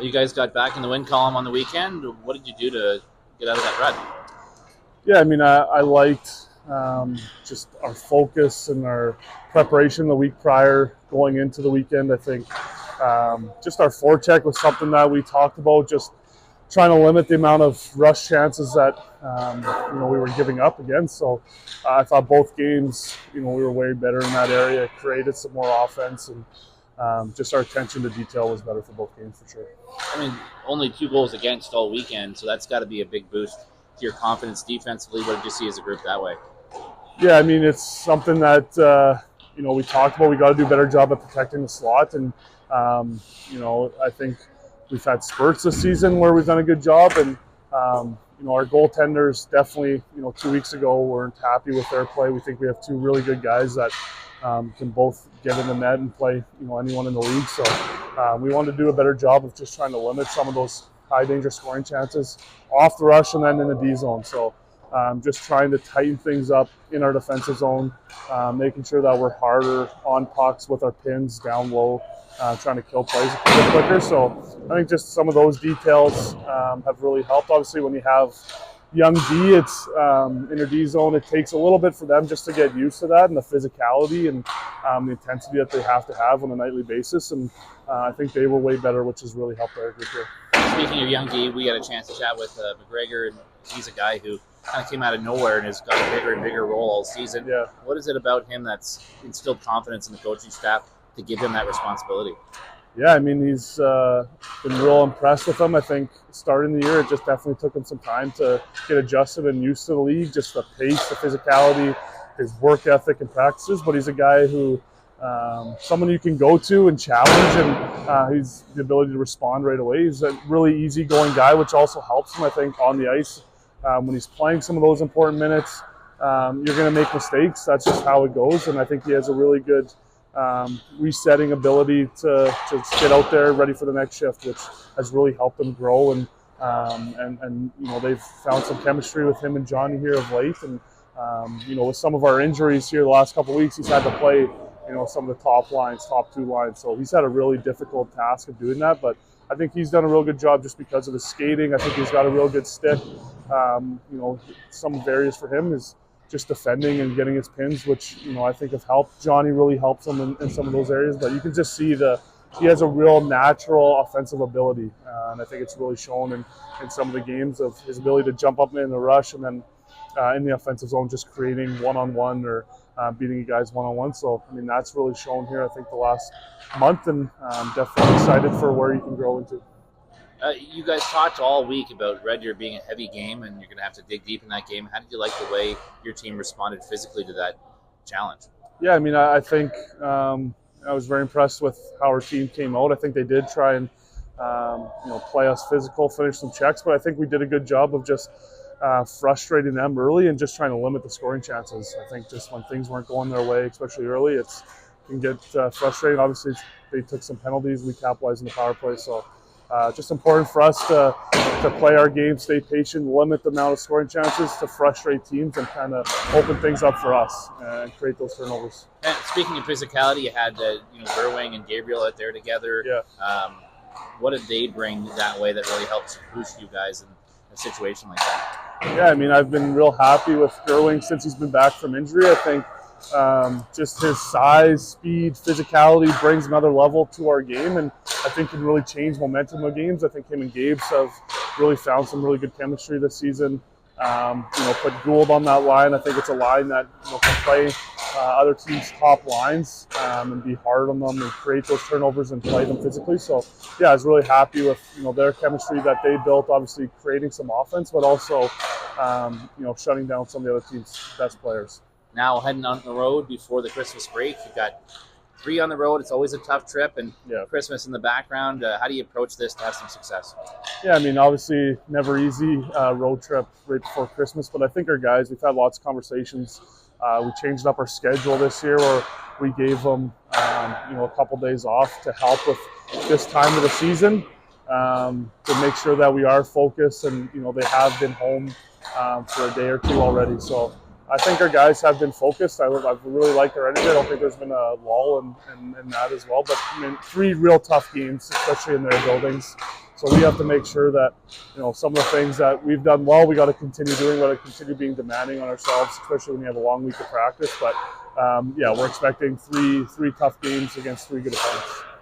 You guys got back in the win column on the weekend. What did you do to get out of that rut? Yeah, I mean, I liked just our focus and our preparation the week prior going into the weekend. I think just our forecheck was something that we talked about, just trying to limit the amount of rush chances that we were giving up against. So I thought both games, we were way better in that area, created some more offense, and just our attention to detail was better for both games for sure. I mean, only 2 goals against all weekend, so that's got to be a big boost to your confidence defensively. What did you see as a group that way? Yeah, I mean, it's something that we talked about. We got to do a better job at protecting the slot, and I think we've had spurts this season where we've done a good job, and our goaltenders definitely, 2 weeks ago weren't happy with their play. We think we have 2 really good guys that can both get in the net and play, anyone in the league. So we want to do a better job of just trying to limit some of those high danger scoring chances off the rush and then in the D zone. So just trying to tighten things up in our defensive zone, making sure that we're harder on pucks with our pins down low, trying to kill plays a bit quicker. So I think just some of those details have really helped. Obviously, when you have young D, it's in their D zone, it takes a little bit for them just to get used to that and the physicality and the intensity that they have to have on a nightly basis. And I think they were way better, which has really helped our group here. Speaking of young D, we got a chance to chat with McGregor, and he's a guy who kind of came out of nowhere and has got a bigger and bigger role all season. Yeah. What is it about him that's instilled confidence in the coaching staff to give him that responsibility? Yeah, I mean, he's been real impressed with him. I think starting the year, it just definitely took him some time to get adjusted and used to the league, just the pace, the physicality, his work ethic and practices. But he's a guy who, someone you can go to and challenge, and he's the ability to respond right away. He's a really easygoing guy, which also helps him, I think, on the ice. When he's playing some of those important minutes, you're going to make mistakes. That's just how it goes. And I think he has a really good resetting ability to just get out there ready for the next shift, which has really helped him grow. And they've found some chemistry with him and Johnny here of late. And with some of our injuries here the last couple of weeks, he's had to play some of the top 2 lines. So he's had a really difficult task of doing that, but I think he's done a real good job just because of his skating. I think he's got a real good stick. Some areas for him is just defending and getting his pins, which I think have helped. Johnny really helps him in some of those areas, but you can just see he has a real natural offensive ability, and I think it's really shown in some of the games of his ability to jump up in the rush and then in the offensive zone just creating one-on-one or beating guys one-on-one. So I mean, that's really shown here, I think, the last month, and I'm definitely excited for where he can grow into. You guys talked all week about Red Deer being a heavy game, and you're going to have to dig deep in that game. How did you like the way your team responded physically to that challenge? Yeah, I mean, I think I was very impressed with how our team came out. I think they did try and play us physical, finish some checks, but I think we did a good job of just frustrating them early and just trying to limit the scoring chances. I think just when things weren't going their way, especially early, it can get frustrating. Obviously, they took some penalties. We capitalized in the power play, so just important for us to play our game, stay patient, limit the amount of scoring chances to frustrate teams and kind of open things up for us and create those turnovers. And speaking of physicality, you had Gerwing and Gabriel out there together. Yeah. What did they bring that way that really helps boost you guys in a situation like that? Yeah, I mean, I've been real happy with Gerwing since he's been back from injury. I think just his size, speed, physicality brings another level to our game, and I think can really change momentum of games. I think him and Gabe have really found some really good chemistry this season. Put Gould on that line. I think it's a line that can play other teams' top lines and be hard on them and create those turnovers and play them physically. So, yeah, I was really happy with their chemistry that they built. Obviously, creating some offense, but also shutting down some of the other team's best players. Now heading on the road before the Christmas break, you've got 3 on the road. It's always a tough trip, and Christmas in the background. How do you approach this to have some success? Yeah, I mean, obviously never easy road trip right before Christmas, but I think our guys, we've had lots of conversations. We changed up our schedule this year where we gave them a couple days off to help with this time of the season to make sure that we are focused, and they have been home for a day or 2 already. So I think our guys have been focused. I've really liked their energy. I don't think there's been a lull in that as well. But I mean, 3 real tough games, especially in their buildings. So we have to make sure that, some of the things that we've done well, we got to continue doing. We got to continue being demanding on ourselves, especially when you have a long week of practice. But we're expecting three tough games against three good opponents.